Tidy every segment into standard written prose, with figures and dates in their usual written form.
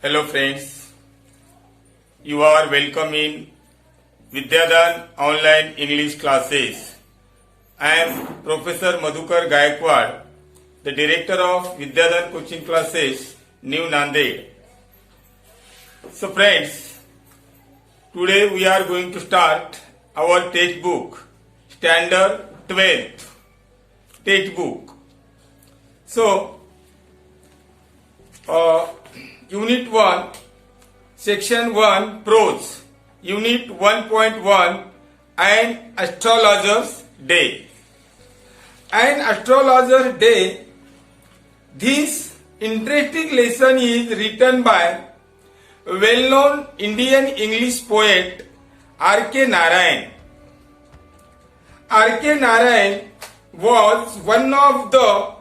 Hello friends, you are welcome in Vidyadan online English classes. I am Professor Madhukar Gaikwad, the director of Vidyadan coaching classes, New Nanded. So friends, today we are going to start our textbook, Standard 12th textbook. So, Unit 1, Section 1, Prose, Unit 1.1, An Astrologer's Day. An Astrologer's Day. This interesting lesson is written by well-known Indian English poet R.K. Narayan. R.K. Narayan was one of the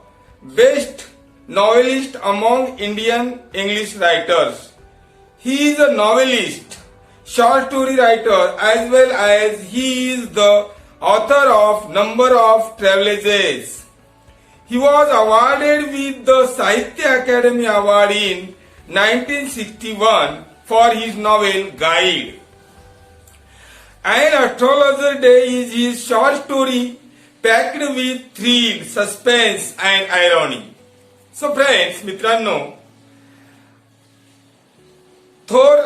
best novelist among Indian English writers. He is a novelist, short story writer, as well as he is the author of number of trilogies. He was awarded with the Sahitya Academy Award in 1961 for his novel Guide. An Astrologer's Day is his short story packed with thrill, suspense and irony. So friends, मित्रांनो, थोर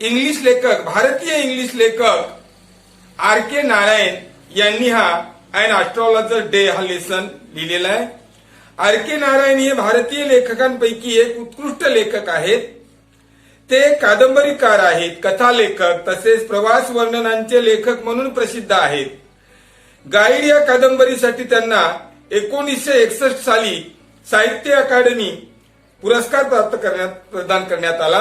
English लेखक, भारतीय English लेखक R के नारायण यांनी हा अन astrologer day हा lesson लिहिलेला आहे. आर के नारायण हे भारतीय लेखकांपैकी एक उत्कृष्ट लेखक आहेत. ते कादंबरीकार आहेत, कथा लेखक तसेच प्रवास वर्णनांचे लेखक म्हणून प्रसिद्ध आहेत. गाईड या कादंबरीसाठी त्यांना 1961 साली साहित्य अकादमी पुरस्कार प्रदान करण्यात आला.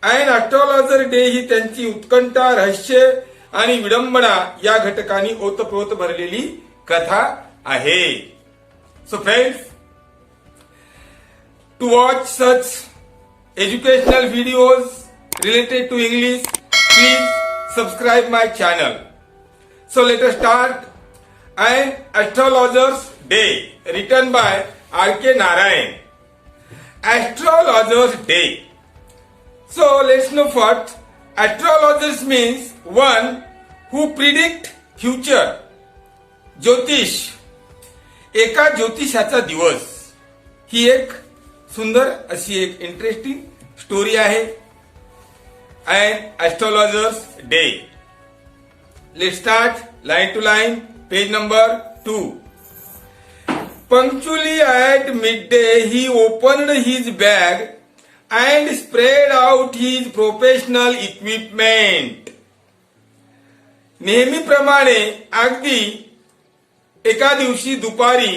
अन ॲस्ट्रॉलॉजर डे ही त्यांची उत्कंठा, रहस्य आणि विडंबना या घटकांनी ओतप्रोत भरलेली कथा आहे. So friends, to watch such educational videos related to English, please subscribe my channel. So let us start An Astrologer's Day, written by R.K. Narayan. Astrologer's Day. So let's know first, astrologers means one who predict future. ज्योतिष, एका ज्योतिषाचा दिवस ही एक सुंदर अशी एक interesting story आहे. An astrologer's day. Let's start line to line, page number 2. Punctually at midday he opened his bag and spread out his professional equipment. नेहमीप्रमाणे अगदी एका दिवशी दुपारी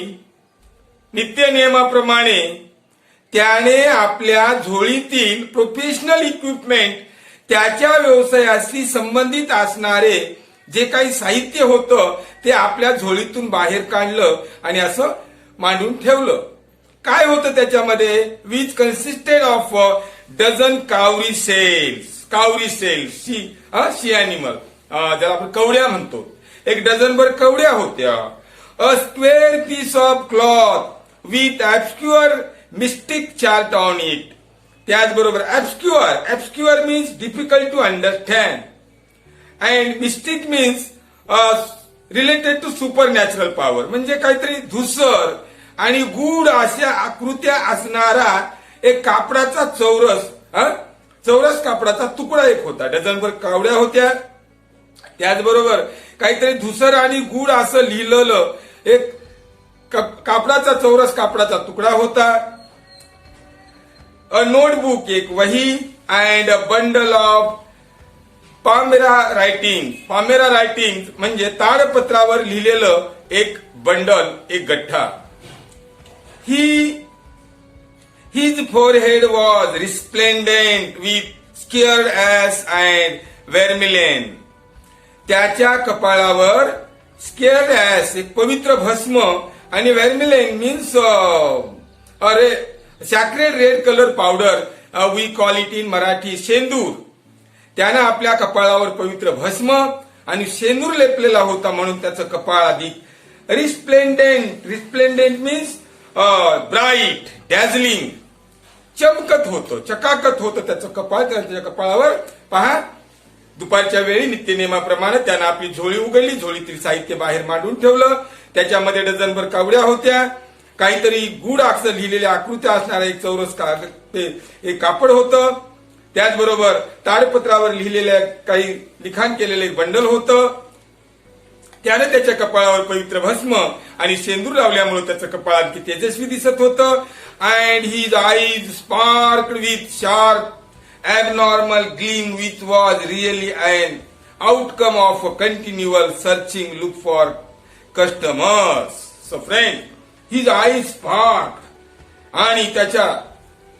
नित्य नियमाप्रमाणे त्याने आपल्या झोळीतील प्रोफेशनल इक्विपमेंट, त्याच्या व्यवसायाशी संबंधित असणारे जे काही साहित्य होतं ते आपल्या झोळीतून बाहेर काढलं आणि असं मांडून ठेवलं. काय होतं त्याच्यामध्ये? Which consisted of dozen cowrie shells. Cowrie shells, sea animal, ज्याला आपण कवड्या म्हणतो. एक डझनभर कवड्या होत्या. A square piece of cloth with obscure mystic chart on it. त्याचबरोबर obscure means difficult to understand and mystic means related to supernatural power, म्हणजे काहीतरी धुसर आणि गूढ अशा आकृत्या असणारा एक कापडाचा चौरस कापडाचा तुकडा एक होता. डझनभर कावड्या होत्या. त्याचबरोबर काहीतरी धुसर आणि गूढ असं लिहिलेलं एक कापडाचा चौरस कापडाचा तुकडा होता. अ नोटबुक, एक वही, and a bundle of palmyra writing. Palmyra writing म्हणजे ताडपत्रावर लिहिलेलं एक बंडल, एक गठ्ठा. His forehead was resplendent with scared ash and vermilion. त्याच्या कपाळावर स्केअर्ड ॲश, एक पवित्र भस्म, आणि vermilion means sacred red colour powder, we call it in Marathi शेंदूर. त्यानं आपल्या कपाळावर पवित्र भस्म आणि शेंदूर लेपलेला होता म्हणून त्याचं कपाळ अधिक रिस्प्लेंडेंट मीन्स ब्राईट, डॅझलिंग. चमकत होतं, चकाकत होतं त्याचं कपाळ. त्याच्या कपाळावर पहा, दुपारच्या वेळी नित्यनेमाप्रमाणे त्यानं आपली झोळी उघडली, झोळीतील साहित्य बाहेर मांडून ठेवलं. त्याच्यामध्ये डझनभर कावड्या होत्या, काहीतरी गूढ अक्षर लिहिलेल्या आकृत्या असणारा एक चौरस एक कापड होतं. त्याचबरोबर ताडपत्रावर लिहिलेल्या काही लिखाण केलेलं एक बंडल होतं. त्याने त्याच्या कपाळावर पवित्र भस्म आणि शेंदूर लावल्यामुळे त्याचं कपाळ आणखी तेजस्वी दिसत होतं. And his eyes sparked with sharp abnormal gleam which was really an outcome of a continual searching look for customers. So friend, his eyes sparked. आणि त्याच्या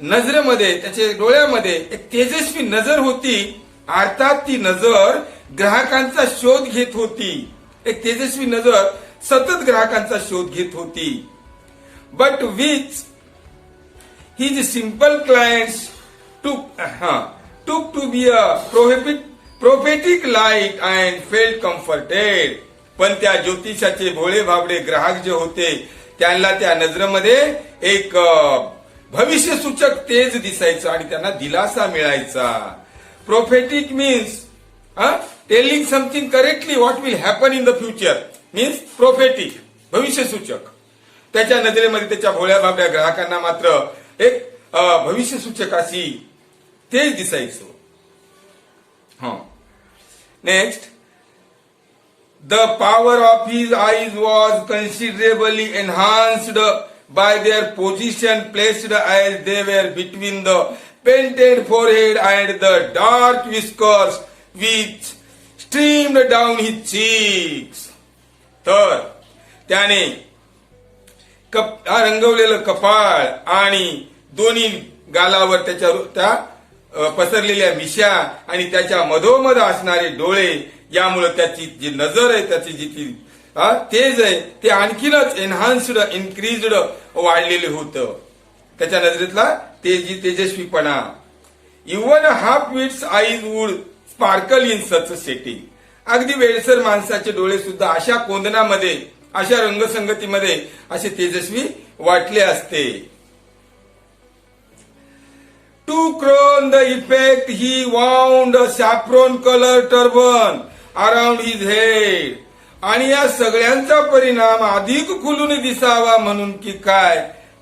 नजरेमध्ये, त्याच्या डोळ्यामध्ये एक तेजस्वी नजर होती. अर्थात ती नजर ग्राहकांचा शोध घेत होती. एक तेजस्वी नजर सतत ग्राहकांचा शोध घेत होती. But which his simple clients took to be a prophetic light and felt comforted. पण त्या ज्योतिषाचे भोळे भाबडे ग्राहक जे होते त्यांना त्या नजरेमध्ये एक भविष्य सूचक तेज दिसायचं आणि त्यांना दिलासा मिळायचा. Prophetic means telling something correctly what will happen in the future means prophetic, भविष्य सूचक. त्याच्या नजरेमध्ये त्याच्या भोळ्या भाबड्या ग्राहकांना मात्र एक भविष्य सूचक अशी तेज दिसायचं. Next, the power of his eyes was considerably enhanced by their position placed as they were between the painted forehead and the dark whiskers which streamed down his cheeks. तर त्याने रंगवलेलं कपाळ आणि दोन्ही गालावर त्या पसरलेल्या मिशा आणि त्याच्या मधोमध असणारे डोळे यामुळे त्याची जी नजर आहे, त्याची जी तेज आहे ते आणखीनच एनहान्स्ड, इन्क्रीज्ड, वाढलेले होतं. त्याच्या नजरेतला तेजस्वीपणा. Even half wit's eyes would sparkle in such setting. अगदी वेळसर माणसाचे डोळे सुद्धा अशा कोंदणामध्ये, अशा रंगसंगतीमध्ये असे तेजस्वी वाटले असते. To crown the effect he wound a saffron colour turban around his head. आणि या सगळ्यांचा परिणाम अधिक खुलून दिसावा म्हणून की काय,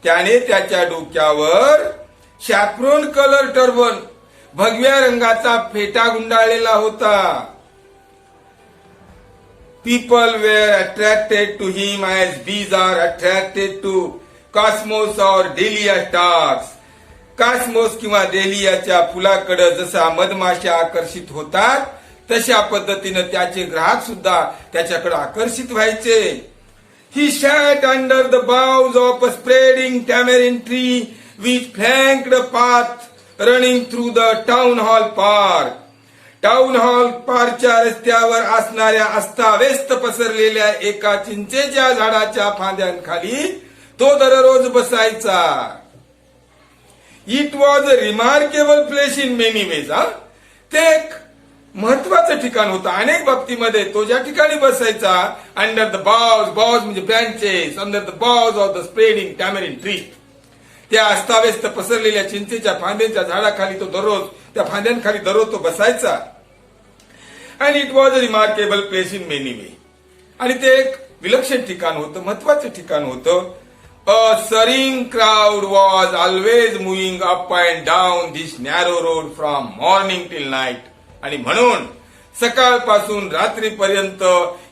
त्याने त्याच्या डोक्यावर सॅफ्रॉन कलर टर्बन, भगव्या रंगाचा फेटा गुंडाळलेला होता. People were attracted to him as bees are attracted to cosmos और डेलिया स्टार्स. कॉस्मोस किंवा डेलियाच्या फुलाकडे जसा मधमाशा आकर्षित होतात तशा पद्धतीनं त्याचे ग्राहक सुद्धा त्याच्याकडे आकर्षित व्हायचे. He sat under the boughs of a spreading tamarind tree which flanked path running through the town hall park. Town hall पार्कच्या रस्त्यावर असणाऱ्या अस्ताव्यस्त पसरलेल्या एका चिंचेच्या झाडाच्या फांद्यांखाली तो दररोज बसायचा. It was a remarkable place in many veg. ते एक महत्वाचं ठिकाण होतं अनेक बाबतीमध्ये. तो ज्या ठिकाणी बसायचा, अंडर द बाउज, बाउज म्हणजे branches, under the boughs of the spreading tamarind tree, त्या अस्ताव्यस्त पसरलेल्या चिंचेच्या फांद्यांच्या झाडाखाली तो दररोज, त्या फांद्यांखाली दररोज तो बसायचा. And it was a remarkable place in many way. आणि ते एक विलक्षण ठिकाण होतं, महत्वाचं ठिकाण होतं. A surging crowd was always moving up and down this narrow road from morning till night. आणि म्हणून सकाळपासून रात्रीपर्यंत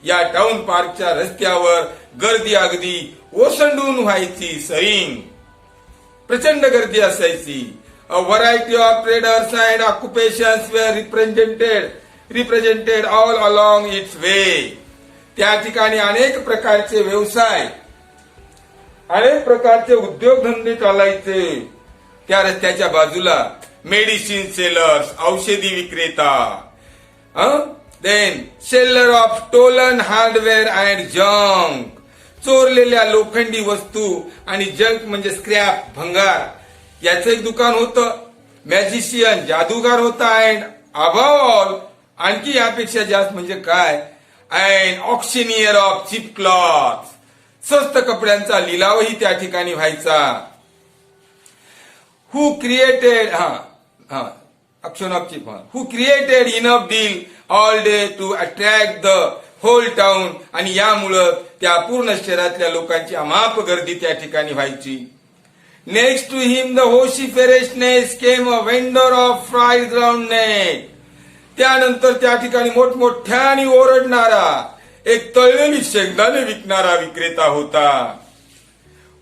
या टाउन पार्कच्या रस्त्यावर गर्दी अगदी ओसंडून व्हायची. सरिंग, प्रचंड गर्दी असायची. A variety of traders and occupations were represented all along its way. त्या ठिकाणी अनेक प्रकारचे व्यवसाय, अनेक प्रकारचे उद्योगधंदे चालायचे त्या रस्त्याच्या बाजूला. मेडिसिन सेलर्स, औषधी विक्रेता, then seller of stolen hardware and junk, चोरलेल्या लोखंडी वस्तू आणि जंक म्हणजे स्क्रॅप, भंगार, याचं एक दुकान होतं. मॅजिशियन, जादूगार होता. अँड अबव ऑल, आणखी यापेक्षा जास्त म्हणजे काय, and auctioneer of cheap cloth, स्वस्त कपड्यांचा लिलावही त्या ठिकाणी व्हायचा. who created action of chief who created enough deal all day to attract the whole town आणि यामुळं त्या पूर्ण शहरातल्या लोकांची अमाप गर्दी त्या ठिकाणी व्हायची. नेक्स्ट टू हिम द होशिफेरेशनेस came a vendor of fried groundnut. त्यानंतर त्या ठिकाणी मोठमोठ्याने ओरडणारा एक तळलेली शेंगदाणे विकणारा विक्रेता होता.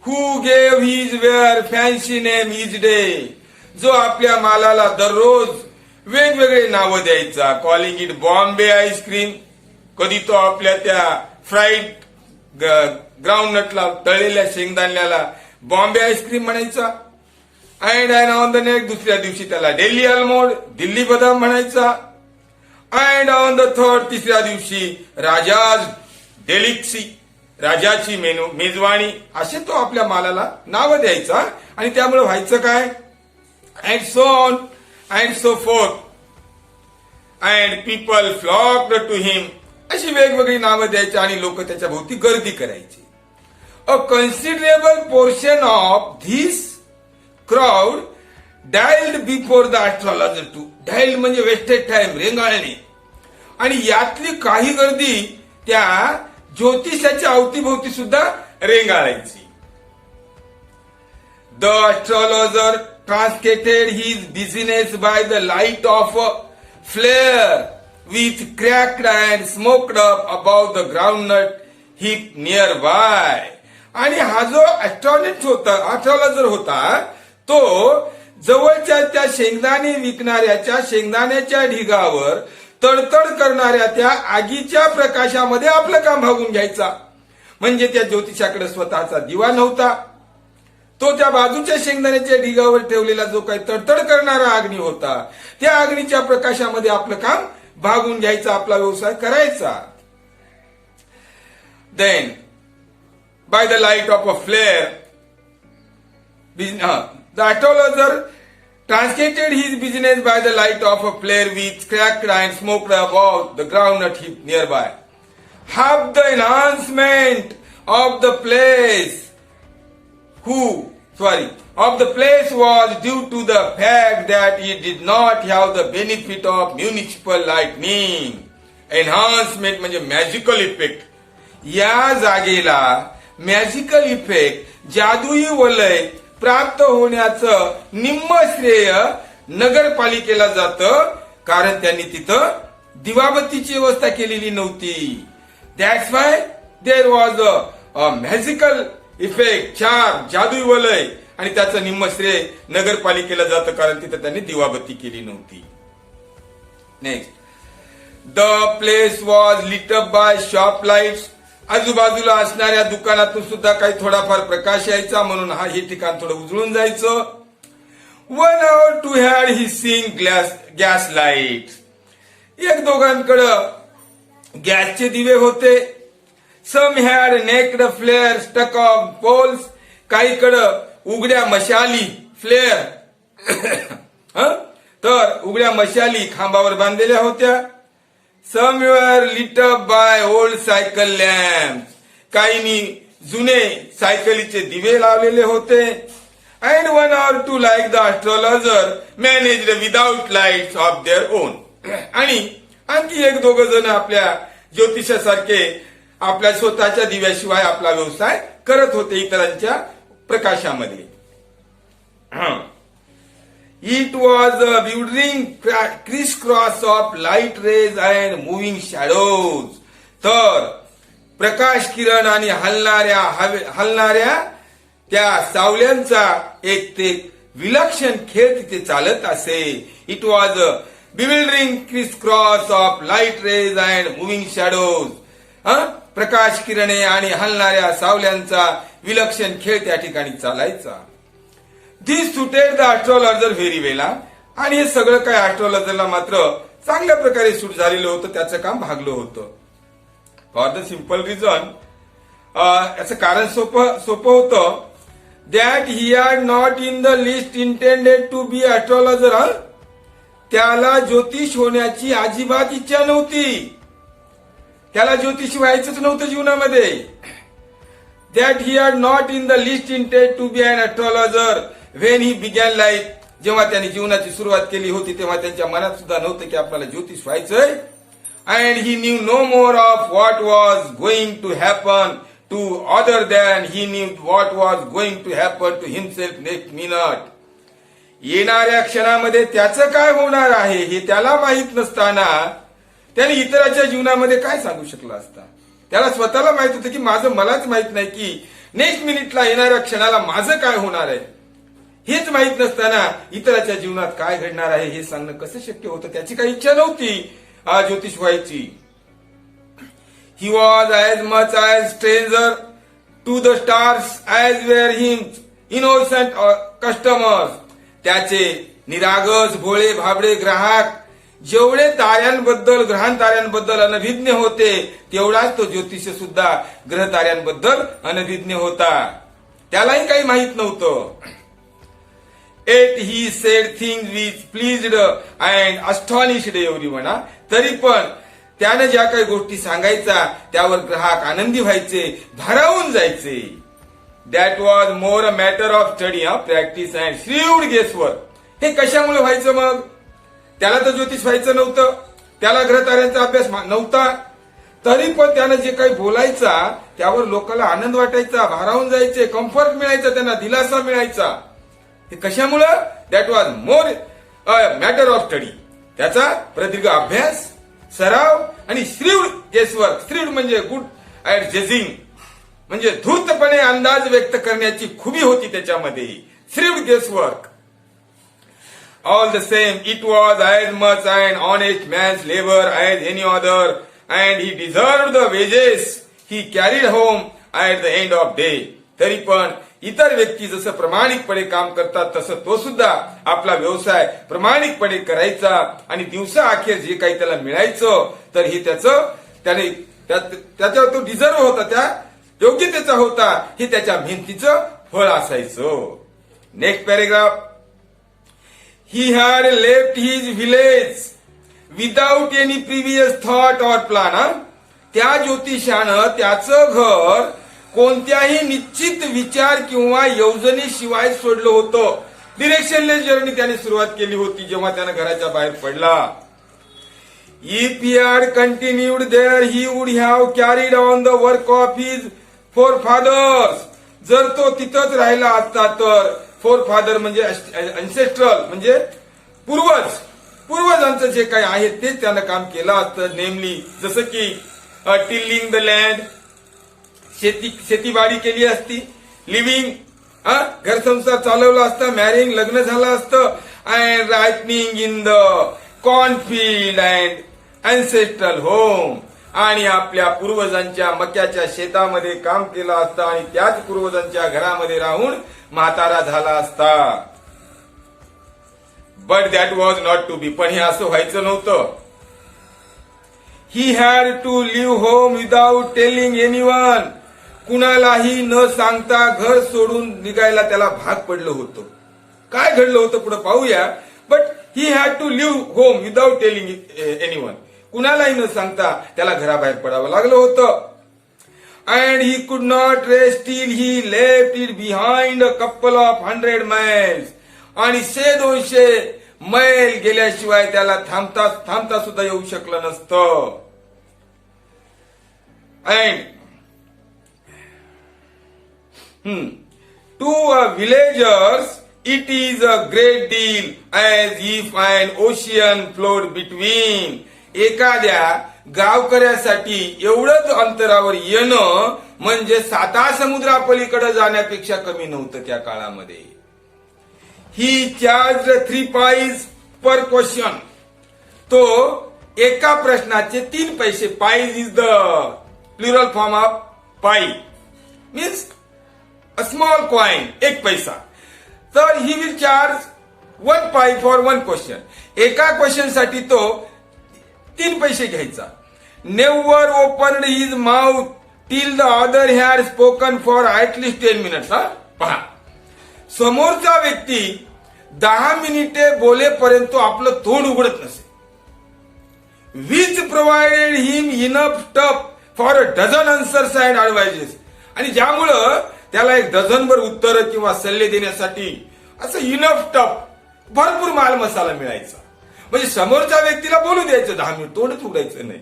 Who gave his ware fancy name each day. जो आपल्या मालाला दररोज वेगवेगळे नावं द्यायचा. कॉलिंग इट बॉम्बे आईस्क्रीम, कधी तो आपल्या त्या फ्राईड ग्राउंडनटला तळलेल्या शेंगदाण्याला बॉम्बे आईस्क्रीम म्हणायचा. अँड ऑन द नेक्स्ट दुसऱ्या दिवशी त्याला दिल्ली आलमोड, दिल्ली बदाम म्हणायचा. अँड ऑन द थर्ड तिसऱ्या दिवशी राजाज डेलिक्सी, राजाची मेजवानी, असे तो आपल्या मालाला नावं द्यायचा. आणि त्यामुळे व्हायचं काय, and so on and so forth and people flocked to him. अशी वेगवेगळी नावं द्यायची आणि लोक त्याच्या भोवती गर्दी करायची. A considerable portion of this crowd dallied before the astrologer too. Dallied म्हणजे वेस्टेड टाइम, रेंगाळणे. आणि यातली काही गर्दी त्या ज्योतिषाच्या अवतीभोवती सुद्धा रेंगाळायची. The astrologer translated his business by the light of a flare with cracked and smoked up about the groundnut heap nearby. आणि हा जो ऍस्ट्रॉलॉजर होता तो जवळच्या त्या शेंगदाणे विकणाऱ्याच्या शेंगदाण्याच्या ढिगावर तडतड करणाऱ्या त्या आगीच्या प्रकाशामध्ये आपलं काम भागून घ्यायचा. म्हणजे त्या ज्योतिषाकडे स्वतःचा दिवा नव्हता. तो त्या बाजूच्या शेंगदाण्याच्या ढिगावर ठेवलेला जो काही तडतड करणारा अग्नी होता, त्या अग्नीच्या प्रकाशामध्ये आपलं काम भागून घ्यायचा, आपला व्यवसाय करायचा. Then by the light of a flare the astrologer translated his business by the light of a flare which cracked and smoked above the groundnut heap nearby. Half the enhancement of the place was due to the fact that it did not have the benefit of municipal lightning. Enhancement म्हणजे magical effect. या जागेला magical effect, जादुई वलय प्राप्त होण्याचं निम्म श्रेय नगरपालिकेला जातं, कारण त्यांनी तिथं दिवाबत्तीची व्यवस्था केलेली नव्हती. That's why there was a magical effect, चार जादुई वलय, आणि त्याचं निम्म श्रेय नगरपालिकेला जातं कारण तिथं त्यांनी दिवाबत्ती केली नव्हती. Next, the place was lit up by shop lights. आजूबाजूला असणाऱ्या दुकानातून सुद्धा काही थोडाफार प्रकाश यायचा, म्हणून हे ठिकाण थोडं उजळून जायचं. 1 hour to had he seen gas light. एक दोघांकडं गॅसचे दिवे होते. Some had naked flare stuck off poles. काहीकडं उघड्या मशाली फ्लेअर तर उघड्या मशाली खांबावर बांधलेल्या होत्या. Some were lit up by old cycle lamps. काहींनी जुने सायकलीचे दिवे लावलेले होते. And 1 or 2 like the astrologer managed without lights of their own. आणि आणखी एक दोघ जण आपल्या ज्योतिषासारखे आपल्या स्वतःच्या दिव्याशिवाय आपला व्यवसाय करत होते इतरांच्या प्रकाशामध्ये. It was a bewildering crisscross of light rays and moving shadows. तर प्रकाश किरण आणि हलणाऱ्या त्या सावल्यांचा एक ते विलक्षण खेळ तिथे चालत असे. It was a bewildering crisscross of light rays and moving shadows. प्रकाश किरणे आणि हलणाऱ्या सावल्यांचा विलक्षण खेळ त्या ठिकाणी चालायचा. दिस सुटेड द ऍस्ट्रॉलॉजर व्हेरी वेल. आणि हे सगळं काय ऍस्ट्रॉलॉजरला मात्र चांगल्या प्रकारे सूट झालेलं होतं, त्याचं काम भागलं होतं. फॉर द सिम्पल रिझन, याचं कारण सोपं होतं. That he are not in the list intended to be astrologer. त्याला ज्योतिष होण्याची अजिबात इच्छा नव्हती. त्याला ज्योतिषी व्हायचंच नव्हतं जीवनामध्ये. That he had not in the least intended to be an astrologer. When he begin life, जेव्हा त्यांनी जीवनाची सुरुवात केली होती तेव्हा त्यांच्या मनात सुद्धा नव्हतं की आपल्याला ज्योतिष व्हायचंय. And he knew no more of what was going to happen to other than he knew what was going to happen to himself next minute. येणाऱ्या क्षणामध्ये त्याचं काय होणार आहे हे त्याला माहीत नसताना त्याने इतरांच्या जीवनामध्ये काय सांगू शकला असता. त्याला स्वतःला माहित होतं की माझं मलाच माहित नाही की नेक्स्ट मिनिटला येणाऱ्या क्षणाला माझं काय होणार आहे. हेच माहित नसताना इतरांच्या जीवनात काय घडणार आहे हे सांगणं कसं शक्य होतं. त्याची काही इच्छा नव्हती ज्योतिष व्हायची. He was as much as stranger to the stars as were his innocent customers. त्याचे निरागस भोळे भाबडे ग्राहक जेवढे ताऱ्यांबद्दल ग्रहण ताऱ्यांबद्दल अनभिज्ञ होते तेवढाच तो ज्योतिष सुद्धा ग्रह ताऱ्यांबद्दल अनभिज्ञ होता. त्यालाही काही माहित नव्हतं. At he said things which pleased and astonished everyone. तरी पण त्याने ज्या काही गोष्टी सांगायचा त्यावर ग्राहक आनंदी व्हायचे, भारावून जायचे. That was more a matter of study practice and shrewd guesswork. हे कशामुळे व्हायचं मग. त्याला तर ज्योतिष व्हायचं नव्हतं, त्याला ग्रहताऱ्यांचा अभ्यास नव्हता, तरी पण त्यानं जे काही बोलायचा त्यावर लोकांना आनंद वाटायचा, भारावून जायचे, कम्फर्ट मिळायचा, त्यांना दिलासा मिळायचा. हे कशामुळं. That was more a matter of study. त्याचा प्रदीर्घ अभ्यास, सराव आणि श्रीवड गेसवर्क. श्रीवड म्हणजे गुड ॲट जजिंग, म्हणजे धूर्तपणे अंदाज व्यक्त करण्याची खुबी होती त्याच्यामध्ये. श्रीवड गेसवर्क. All the same, it was as much an honest man's labor as any other, and he deserved the wages he carried home at the end of day. तरी पण इतर व्यक्ती जसं प्रामाणिकपणे काम करतात तसं तो सुद्धा आपला व्यवसाय प्रामाणिकपणे करायचा आणि दिवसा अखेर जे काही त्याला मिळायचं तर हे त्याच्यावर तो डिझर्व होता, त्या योग्यतेचा होता, हे त्याच्या मेहनतीचं फळ असायचं. Next paragraph. He had left his village without any previous thought or plan. त्या ज्योतिषानं त्याचं घर कोणत्याही निश्चित विचार किंवा योजनेशिवाय सोडलं होतं. डिरेक्शनलेस जर्नी त्याने सुरुवात केली होती जेव्हा त्यानं घराच्या बाहेर पडला. If he had continued there, he would have carried on the work of his forefathers. जर तो तिथंच राहिला असता तर फोरफादर म्हणजे अँसेस्ट्रल म्हणजे पूर्वजांचं जे काही आहे तेच त्यानं काम केलं असतं. नेमली जसं की टिलिंग द लँड, शेतीबाडी केली असती, लिव्हिंग घर संसार चालवला असता, मॅरिंग लग्न झालं असतं, and रायटनिंग in the cornfield and ancestral home. आणि आपल्या पूर्वजांच्या मक्याच्या शेतामध्ये काम केलं असतं आणि त्याच पूर्वजांच्या घरामध्ये राहून म्हातारा झाला असता. But that was not to be. पण हे असं व्हायचं नव्हतं. He had to leave home without telling anyone. कुणालाही न सांगता घर सोडून निघायला त्याला भाग पडलं होतं. काय घडलं होतं पुढे पाहूया. But he had to leave home without telling anyone. कुणालाही न सांगता त्याला घराबाहेर पडावं लागलं होतं. And he could not rest till he left it behind a couple of 100 miles. आणि 100-200 मैल गेल्याशिवाय त्याला थांबता सुद्धा येऊ शकलं नसतं. And to villagers it is a great deal as if an ocean flowed between. एखाद्या गावकऱ्यासाठी एवढंच अंतरावर येणं म्हणजे 7 समुद्रापलीकडे जाण्यापेक्षा कमी नव्हतं त्या काळामध्ये. ही चार्ज 3 पाईज पर क्वेश्चन. तो एका प्रश्नाचे 3 पैसे. Pius is the plural form of pie, means a small coin, 1 पैसा. तर he will charge 1 pie for 1 question. एका क्वेश्चन साठी तो 3 पैसे घ्यायचा. Never opened his mouth till the other had spoken for at least 10 minutes. पहा, समोरचा व्यक्ती 10 मिनिटे बोलेपर्यंत तो आपलं तोंड उघडत नसे. Which provided him enough stuff for a dozen answers and advices. आणि ज्यामुळं त्याला 1 डझनभर उत्तर किंवा सल्ले देण्यासाठी असं इनफ टफ भरपूर माल मसाला मिळायचा. म्हणजे समोरच्या व्यक्तीला बोलू द्यायचं, 10 मिनिट तोंडच उघडायचं नाही.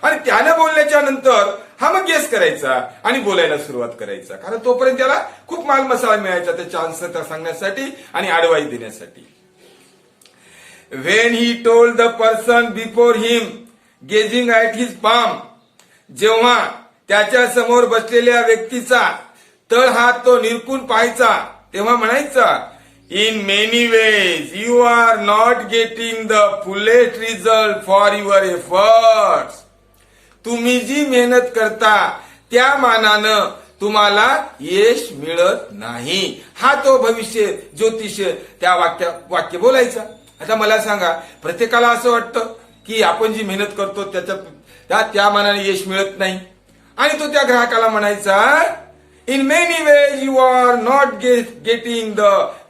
आणि त्याने बोलल्याच्या नंतर हा मग गेस करायचा आणि बोलायला सुरुवात करायचा, कारण तोपर्यंत त्याला खूप माल मसाला मिळायचा त्याच्या आन्सर सांगण्यासाठी आणि ऍडवाइस देण्यासाठी. When he told the person before him, gazing at his palm, जेव्हा त्याच्या समोर बसलेल्या व्यक्तीचा तळ हात तो निरखून पाहायचा तेव्हा म्हणायचा, In many ways you are not getting the fullest result for your efforts. तुम्ही जी मेहनत करता त्या मानानं तुम्हाला यश मिळत नाही. हा तो भविष्य ज्योतिष त्या वाक्य बोलायचा. आता मला सांगा, प्रत्येकाला असं वाटतं की आपण जी मेहनत करतो त्या मानाने यश मिळत नाही, आणि तो त्या ग्राहकाला म्हणायचा, in many ways you are not getting the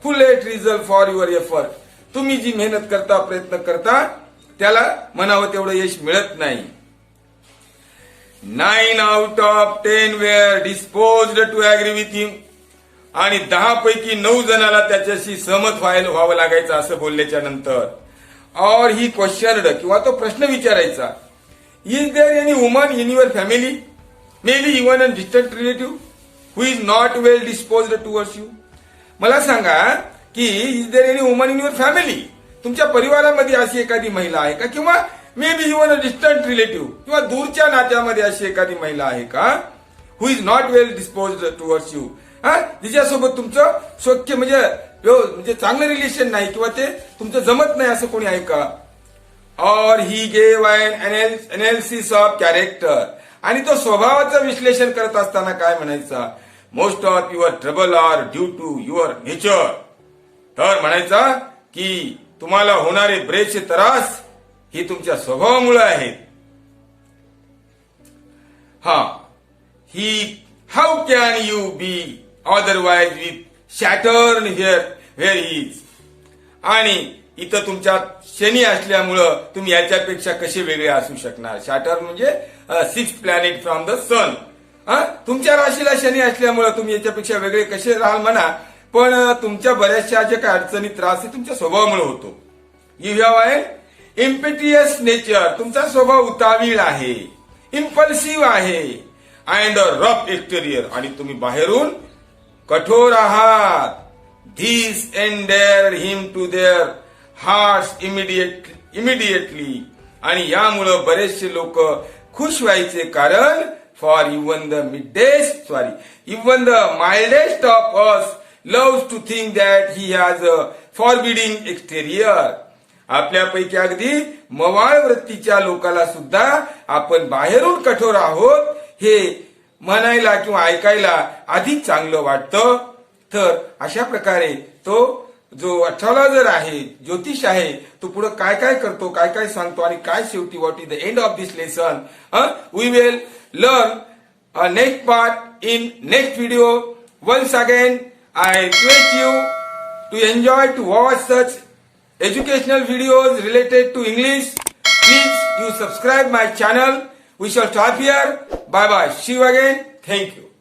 fullest result for your effort. तुम्ही जी मेहनत करता, प्रयत्न करता, त्याला म्हणावं तेवढं यश मिळत नाही. 9 out of 10 were disposed to agree with him. आणि 10 पैकी 9 जणाला त्याच्याशी सहमत व्हावं लागायचं असं बोलल्याच्या नंतर. और ही क्वेश्चनड, किंवा तो प्रश्न विचारायचा, is there any woman in your family, maybe even a distant relative, who is not well disposed towards you. मला सांगा की is there any woman in your family, तुमच्या परिवारामध्ये अशी एखादी महिला आहे का, किंवा maybe even a distant relative, किंवा दूरच्या नात्यामध्ये अशी एखादी महिला आहे का, who is not well disposed towards you, जिच्यासोबत तुमचं सौख्य म्हणजे चांगलं रिलेशन नाही, किंवा ते तुमचं जमत नाही, असं कोणी आहे का. और he gave an analysis of character, आणि तो स्वभावाचं विश्लेषण करत असताना काय म्हणायचा, most of your trouble are due to your nature. तर म्हणायचा की तुम्हाला होणारे बरेचसे त्रास ही तुमच्या स्वभावामुळे आहेत. How can you be otherwise with Saturn where is. आणि इथं तुमच्यात शनी असल्यामुळं तुम्ही याच्यापेक्षा कसे वेगळे असू शकणार. सॅटर्न म्हणजे 6th प्लॅनेट फ्रॉम द सन. तुमच्या राशीला शनी असल्यामुळं तुम्ही याच्यापेक्षा वेगळे कसे राहाल म्हणा, पण तुमच्या बऱ्याचशा ज्या काही अडचणी त्रास आहे तुमच्या स्वभावामुळे होतो. यू हॅव अन इम्पेटियस नेचर, तुमचा स्वभाव उतावीळ आहे, इम्पल्सिव्ह आहे, अँड रफ एक्सटेरियर, आणि तुम्ही बाहेरून कठोर आहात. This endear him to their hearts immediately. आणि यामुळं बरेचसे लोक खुश व्हायचे, कारण for even the mildest of us loves to think that he has a forbidding exterior. आपल्यापैकी अगदी मवाळ वृत्तीच्या लोकांना सुद्धा आपण बाहेरून कठोर आहोत हे म्हणायला किंवा ऐकायला अधिक चांगलं वाटतं. तर अशा प्रकारे तो जो अठ्ठावला आहे, ज्योतिष आहे, तो पुढे काय काय करतो, काय काय सांगतो, आणि काय शेवटी what is the end of this lesson, we will learn next part in next video. Once again I request you to enjoy to watch such educational videos related to English. Please you subscribe my channel. We shall stop here. Bye bye. See you again. Thank you.